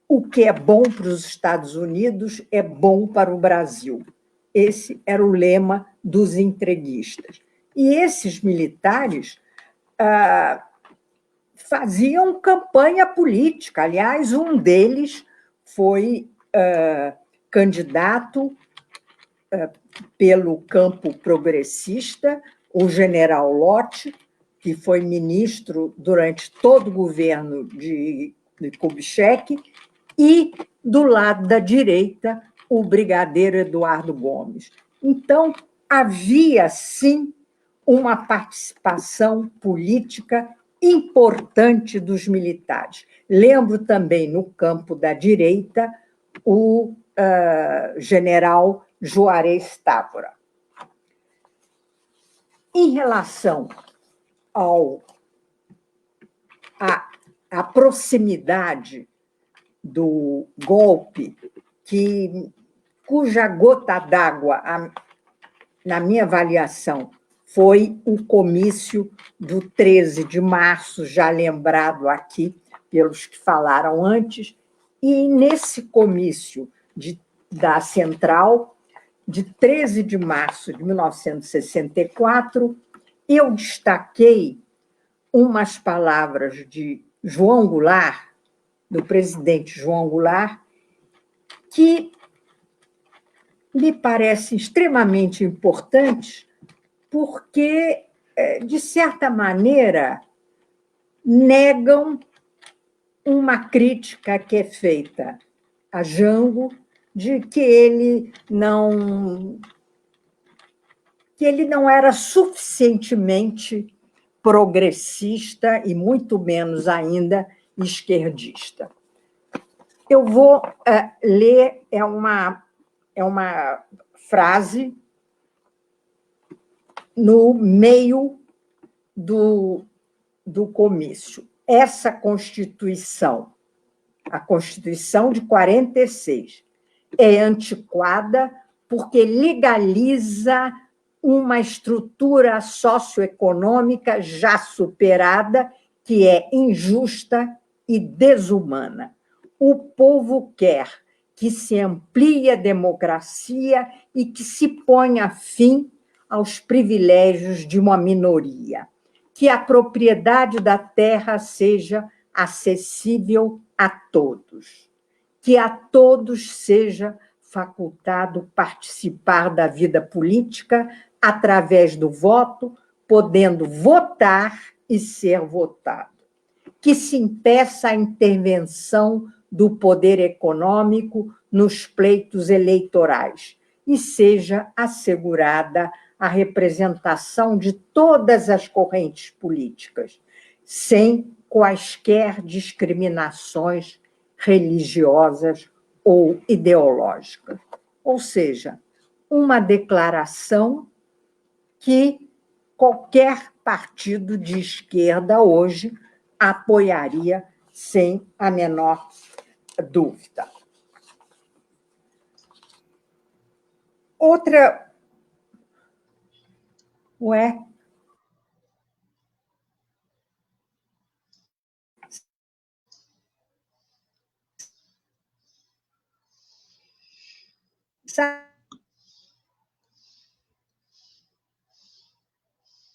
o que é bom para os Estados Unidos é bom para o Brasil. Esse era o lema dos entreguistas. E esses militares faziam campanha política. Aliás, um deles foi candidato pelo campo progressista, o general Lott, que foi ministro durante todo o governo de Kubitschek, e, do lado da direita, o brigadeiro Eduardo Gomes. Então, havia, sim, uma participação política importante dos militares. Lembro também, no campo da direita, o general Juarez Távora. Em relação à proximidade do golpe, cuja gota d'água, na minha avaliação, foi o comício do 13 de março, já lembrado aqui pelos que falaram antes, e nesse comício da Central, de 13 de março de 1964, eu destaquei umas palavras de João Goulart, do presidente João Goulart, que me parecem extremamente importantes, porque, de certa maneira, negam uma crítica que é feita a Jango de que ele não era suficientemente progressista e muito menos ainda esquerdista. Eu vou ler, é uma frase no meio do comício. Essa Constituição, a Constituição de 46, é antiquada porque legaliza uma estrutura socioeconômica já superada, que é injusta e desumana. O povo quer que se amplie a democracia e que se ponha fim aos privilégios de uma minoria, que a propriedade da terra seja acessível a todos, que a todos seja facultado participar da vida política através do voto, podendo votar e ser votado, que se impeça a intervenção do poder econômico nos pleitos eleitorais e seja assegurada a representação de todas as correntes políticas, sem quaisquer discriminações religiosas ou ideológicas. Ou seja, uma declaração que qualquer partido de esquerda hoje apoiaria sem a menor dúvida. Outra... Ué?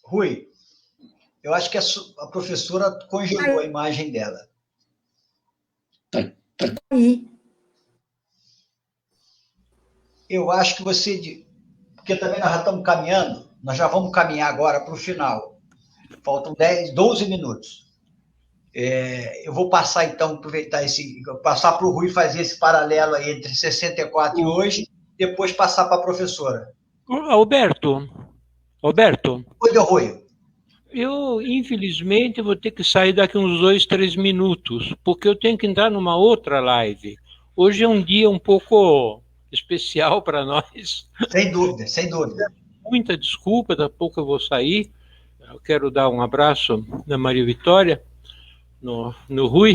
Rui, eu acho que a professora congelou a imagem dela. Aí. Eu acho que você... Porque também nós já estamos caminhando, nós já vamos caminhar agora para o final. Faltam 12 minutos. Eu vou passar, então, aproveitar passar para o Rui fazer esse paralelo aí entre 64 e hoje, depois passar para a professora. Alberto. Oi, Rui. Eu, infelizmente, vou ter que sair daqui uns 2, 3 minutos, porque eu tenho que entrar numa outra live. Hoje é um dia um pouco especial para nós. Sem dúvida, sem dúvida. Muita desculpa, daqui a pouco eu vou sair. Eu quero dar um abraço na Maria Vitória, no Rui,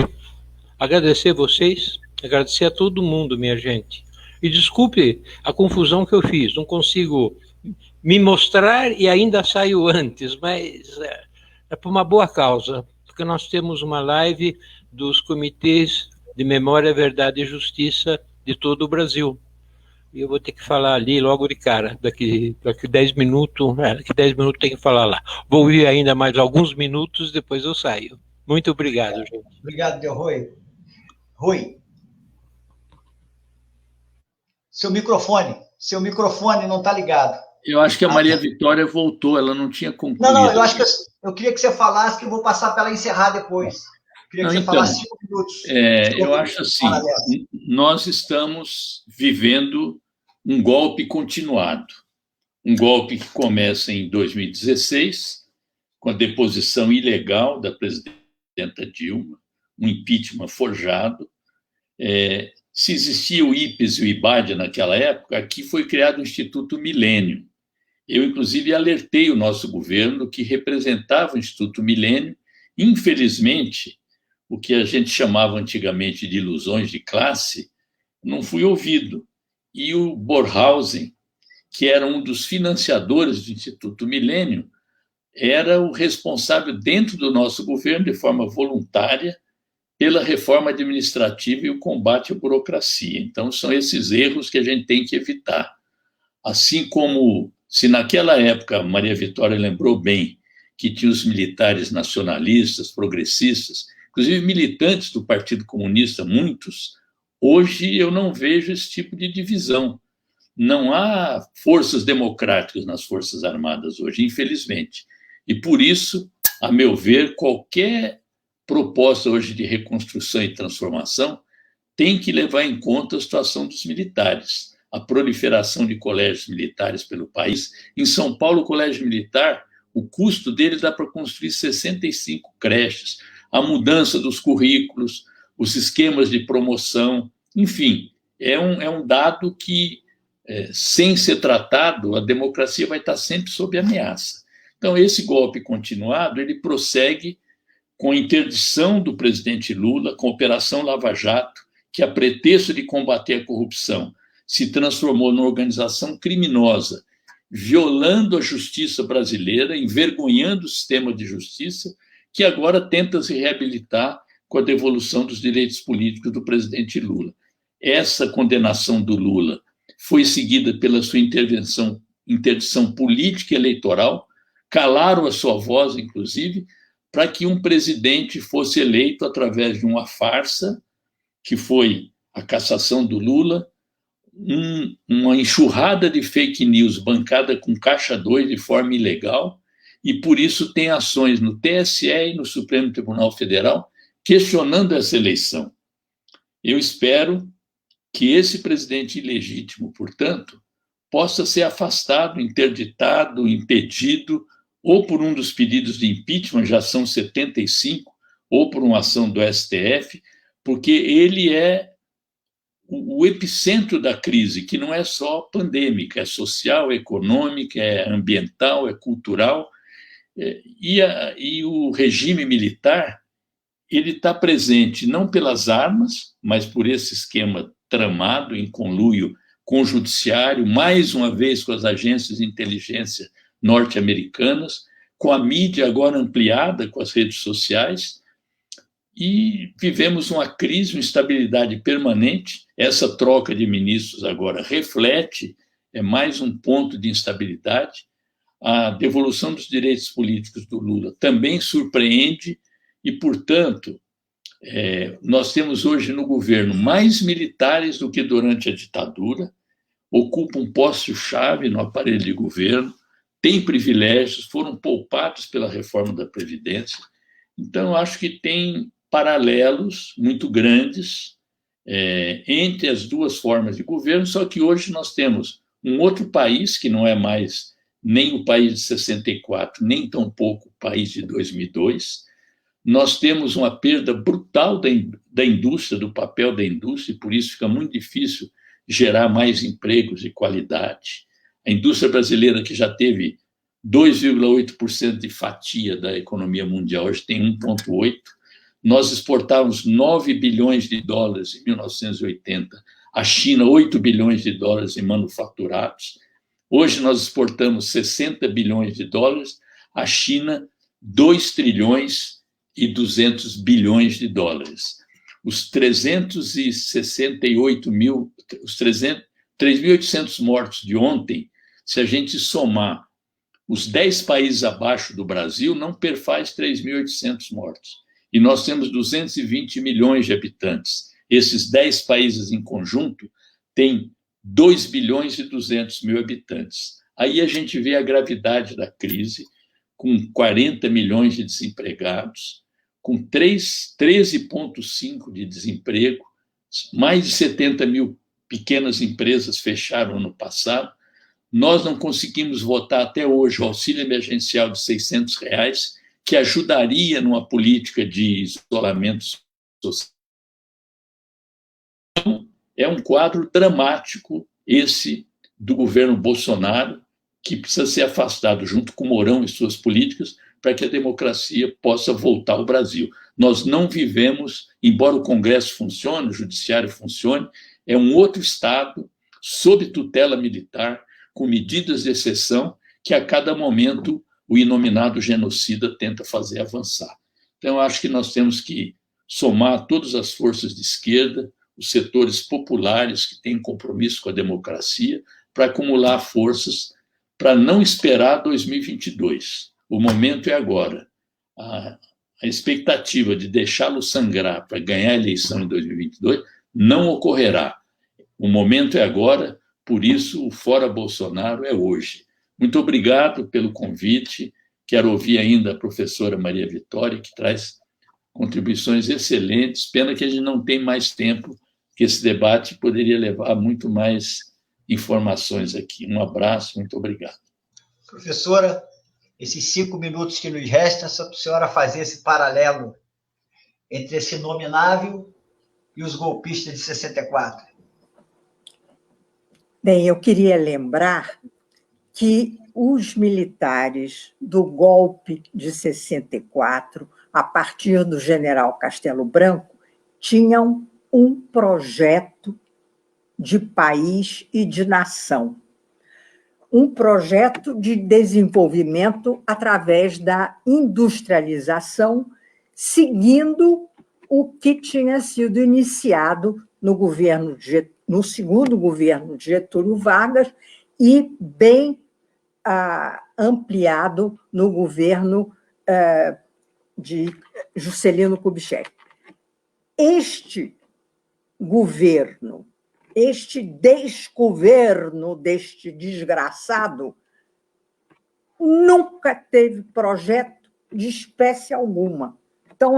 agradecer vocês, agradecer a todo mundo, minha gente. E desculpe a confusão que eu fiz, não consigo me mostrar e ainda saio antes, mas é por uma boa causa, porque nós temos uma live dos comitês de Memória, Verdade e Justiça de todo o Brasil. E eu vou ter que falar ali logo de cara, daqui 10 minutos, daqui 10 minutos tem que falar lá. Vou ir ainda mais alguns minutos, depois eu saio. Muito obrigado, gente. Obrigado, Rui. Rui, seu microfone não está ligado. Eu acho que a Maria Vitória voltou, ela não tinha concluído. Não, eu acho que eu queria que você falasse, que eu vou passar para ela encerrar depois. Queria que você falasse 5 minutos. Eu acho assim, nós estamos vivendo um golpe continuado. Um golpe que começa em 2016, com a deposição ilegal da presidenta Dilma, um impeachment forjado, se existia o IPES e o IBAD naquela época, aqui foi criado o Instituto Milênio. Eu, inclusive, alertei o nosso governo que representava o Instituto Milênio. Infelizmente, o que a gente chamava antigamente de ilusões de classe, não fui ouvido. E o Borhausen, que era um dos financiadores do Instituto Milênio, era o responsável dentro do nosso governo, de forma voluntária, pela reforma administrativa e o combate à burocracia. Então, são esses erros que a gente tem que evitar. Assim como, se naquela época, Maria Vitória lembrou bem, que tinha os militares nacionalistas, progressistas, inclusive militantes do Partido Comunista, muitos, hoje eu não vejo esse tipo de divisão. Não há forças democráticas nas Forças Armadas hoje, infelizmente. E por isso, a meu ver, qualquer proposta hoje de reconstrução e transformação tem que levar em conta a situação dos militares, a proliferação de colégios militares pelo país. Em São Paulo, o colégio militar, o custo dele dá para construir 65 creches, a mudança dos currículos, os esquemas de promoção, enfim, é um dado que, sem ser tratado, a democracia vai estar sempre sob ameaça. Então, esse golpe continuado, ele prossegue com a interdição do presidente Lula, com a Operação Lava Jato, que, a pretexto de combater a corrupção, se transformou numa organização criminosa, violando a justiça brasileira, envergonhando o sistema de justiça, que agora tenta se reabilitar com a devolução dos direitos políticos do presidente Lula. Essa condenação do Lula foi seguida pela sua interdição política e eleitoral, calaram a sua voz, inclusive, para que um presidente fosse eleito através de uma farsa, que foi a cassação do Lula, uma enxurrada de fake news bancada com caixa 2 de forma ilegal, e por isso tem ações no TSE e no Supremo Tribunal Federal questionando essa eleição. Eu espero que esse presidente ilegítimo, portanto, possa ser afastado, interditado, impedido, ou por um dos pedidos de impeachment, já são 75, ou por uma ação do STF, porque ele é o epicentro da crise, que não é só pandêmica, é social, é econômica, é ambiental, é cultural, e o regime militar, ele está presente não pelas armas, mas por esse esquema tramado, em conluio com o judiciário, mais uma vez com as agências de inteligência norte-americanas, com a mídia agora ampliada, com as redes sociais, e vivemos uma crise, uma instabilidade permanente. Essa troca de ministros agora reflete, é mais um ponto de instabilidade. A devolução dos direitos políticos do Lula também surpreende e, portanto, nós temos hoje no governo mais militares do que durante a ditadura, ocupam postos-chave no aparelho de governo, têm privilégios, foram poupados pela reforma da Previdência. Então, eu acho que tem paralelos muito grandes entre as duas formas de governo, só que hoje nós temos um outro país, que não é mais nem o país de 64, nem tampouco o país de 2002. Nós temos uma perda brutal da indústria, do papel da indústria, e por isso fica muito difícil gerar mais empregos de qualidade. A indústria brasileira, que já teve 2,8% de fatia da economia mundial, hoje tem 1,8%. Nós exportávamos 9 bilhões de dólares em 1980, a China 8 bilhões de dólares em manufaturados. Hoje nós exportamos 60 bilhões de dólares, a China 2 trilhões e 200 bilhões de dólares. Os 3.800 mortos de ontem, se a gente somar os 10 países abaixo do Brasil, não perfaz 3.800 mortos. E nós temos 220 milhões de habitantes. Esses 10 países em conjunto têm 2 bilhões e 200 mil habitantes. Aí a gente vê a gravidade da crise, com 40 milhões de desempregados, com 13,5% de desemprego, mais de 70 mil pequenas empresas fecharam ano passado. Nós não conseguimos votar até hoje o auxílio emergencial de R$600, que ajudaria numa política de isolamento social. é um quadro dramático, esse do governo Bolsonaro, que precisa ser afastado junto com Mourão e suas políticas para que a democracia possa voltar ao Brasil. Nós não vivemos, embora o Congresso funcione, o Judiciário funcione, é um outro Estado, sob tutela militar, com medidas de exceção, que a cada momento o inominado genocida tenta fazer avançar. Então, eu acho que nós temos que somar todas as forças de esquerda, os setores populares que têm compromisso com a democracia, para acumular forças para não esperar 2022. O momento é agora. A expectativa de deixá-lo sangrar para ganhar a eleição em 2022 não ocorrerá. O momento é agora, por isso o Fora Bolsonaro é hoje. Muito obrigado pelo convite. Quero ouvir ainda a professora Maria Vitória, que traz contribuições excelentes. Pena que a gente não tem mais tempo, que esse debate poderia levar muito mais informações aqui. Um abraço, muito obrigado. Professora, esses 5 minutos que nos restam, só para a senhora fazer esse paralelo entre esse nominável e os golpistas de 64. Bem, eu queria lembrar que os militares do golpe de 64, a partir do general Castelo Branco, tinham um projeto de país e de nação. Um projeto de desenvolvimento através da industrialização, seguindo o que tinha sido iniciado no segundo governo de Getúlio Vargas e bem ampliado no governo de Juscelino Kubitschek. Este governo, este desgoverno deste desgraçado, nunca teve projeto de espécie alguma. Então,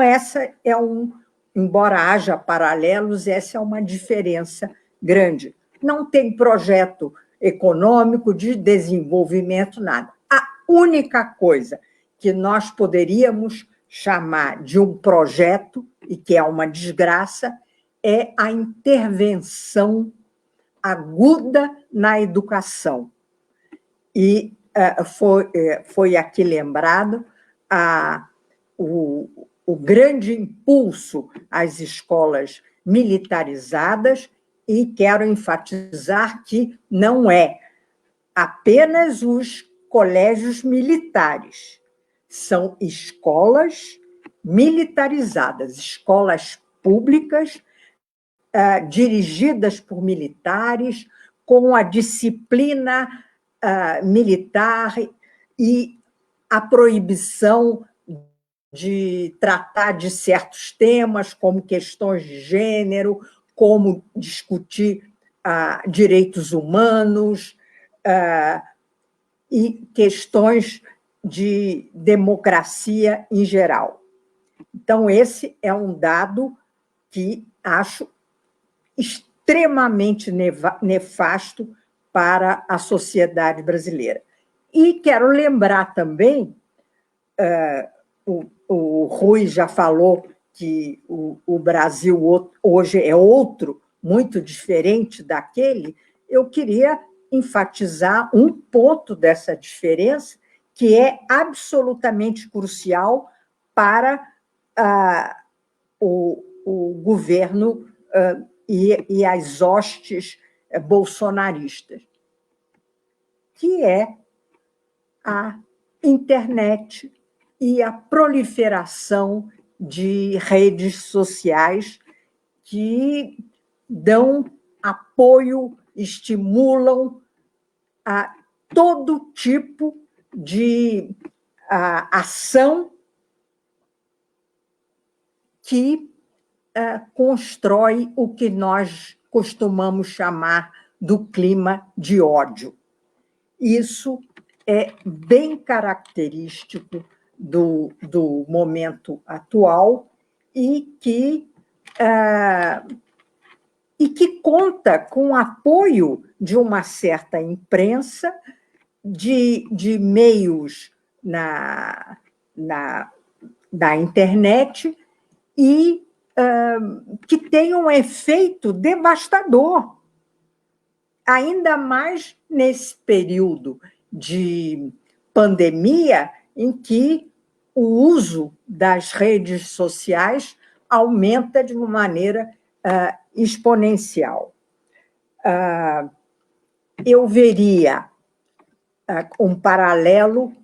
embora haja paralelos, essa é uma diferença grande. Não tem projeto econômico, de desenvolvimento, nada. A única coisa que nós poderíamos chamar de um projeto, e que é uma desgraça, é a intervenção aguda na educação. E foi aqui lembrado o grande impulso às escolas militarizadas, e quero enfatizar que não é apenas os colégios militares, são escolas militarizadas, escolas públicas, dirigidas por militares, com a disciplina militar e a proibição de tratar de certos temas, como questões de gênero, como discutir direitos humanos e questões de democracia em geral. Então, esse é um dado que acho extremamente nefasto para a sociedade brasileira. E quero lembrar também, o Rui já falou que o Brasil hoje é outro, muito diferente daquele, eu queria enfatizar um ponto dessa diferença, que é absolutamente crucial para o governo e as hostes bolsonaristas, que é a internet e a proliferação de redes sociais que dão apoio, estimulam a todo tipo de ação que constrói o que nós costumamos chamar do clima de ódio. Isso é bem característico do momento atual e que conta com o apoio de uma certa imprensa, de meios da internet e que tem um efeito devastador, ainda mais nesse período de pandemia em que o uso das redes sociais aumenta de uma maneira exponencial. Eu veria um paralelo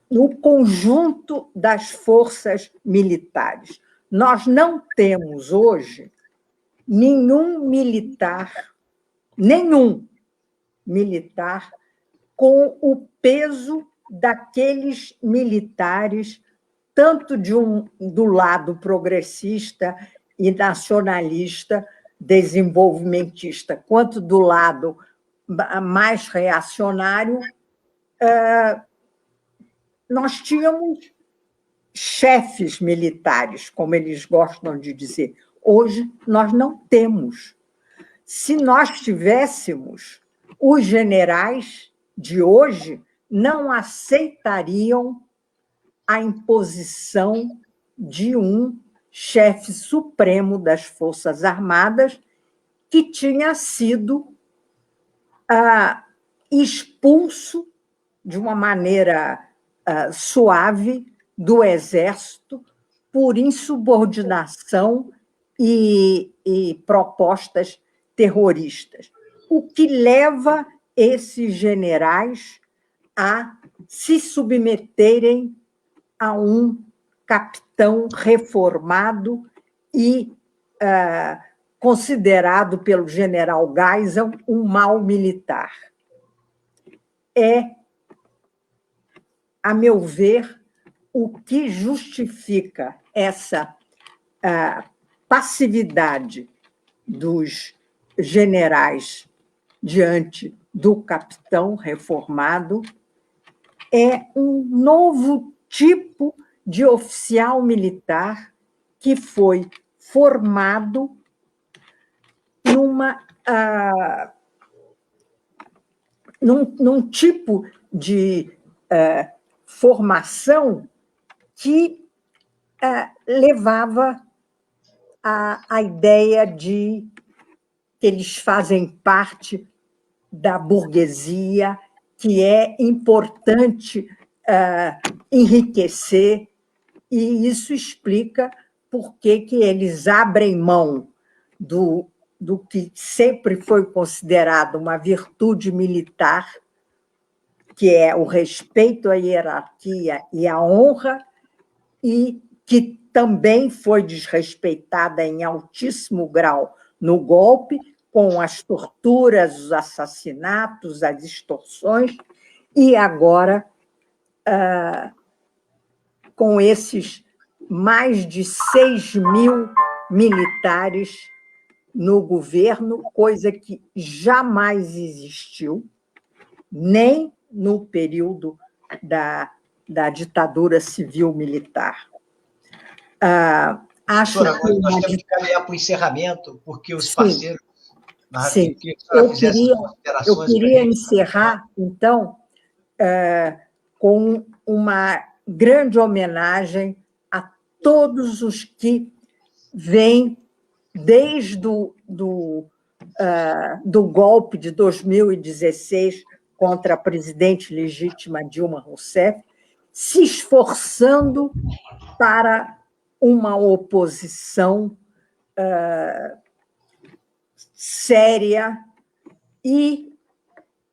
no conjunto das forças militares. Nós não temos hoje nenhum militar com o peso daqueles militares, tanto do lado progressista e nacionalista, desenvolvimentista, quanto do lado mais reacionário. Nós tínhamos chefes militares, como eles gostam de dizer. Hoje, nós não temos. Se nós tivéssemos, os generais de hoje não aceitariam a imposição de um chefe supremo das Forças Armadas que tinha sido expulso de uma maneira suave do Exército por insubordinação e propostas terroristas, o que leva esses generais a se submeterem a um capitão reformado e considerado pelo general Geisel um mau militar. É, a meu ver, o que justifica essa passividade dos generais diante do capitão reformado é um novo tipo de oficial militar que foi formado num tipo de formação que levava à ideia de que eles fazem parte da burguesia, que é importante enriquecer, e isso explica por que eles abrem mão do que sempre foi considerado uma virtude militar, que é o respeito à hierarquia e à honra, e que também foi desrespeitada em altíssimo grau no golpe, com as torturas, os assassinatos, as extorsões, e agora com esses mais de 6.000 militares no governo, coisa que jamais existiu, nem no período da ditadura civil-militar. Acho que nós temos que caminhar para o encerramento, porque os parceiros... Sim, eu queria encerrar, então, com uma grande homenagem a todos os que vêm desde do golpe de 2016 contra a presidente legítima Dilma Rousseff, se esforçando para uma oposição séria, e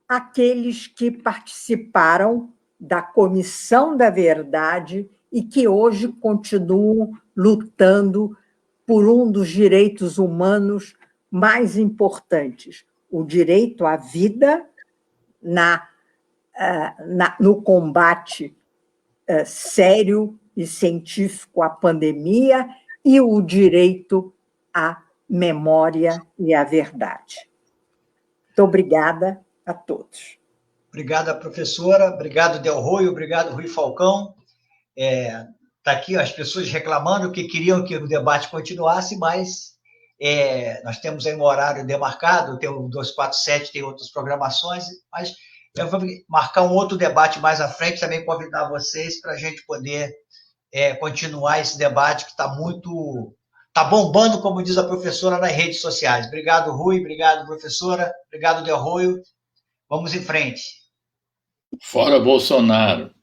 aqueles que participaram da Comissão da Verdade e que hoje continuam lutando por um dos direitos humanos mais importantes, o direito à vida no combate sério e científico à pandemia e o direito à memória e à verdade. Muito obrigada a todos. Obrigada, professora. Obrigado, Del Rui. Obrigado, Rui Falcão. Está aqui as pessoas reclamando que queriam que o debate continuasse, mas nós temos aí um horário demarcado, tem o 247, tem outras programações, mas eu vou marcar um outro debate mais à frente, também convidar vocês para a gente poder continuar esse debate que está bombando, como diz a professora, nas redes sociais. Obrigado, Rui, obrigado, professora, obrigado, Del Arroio. Vamos em frente. Fora Bolsonaro.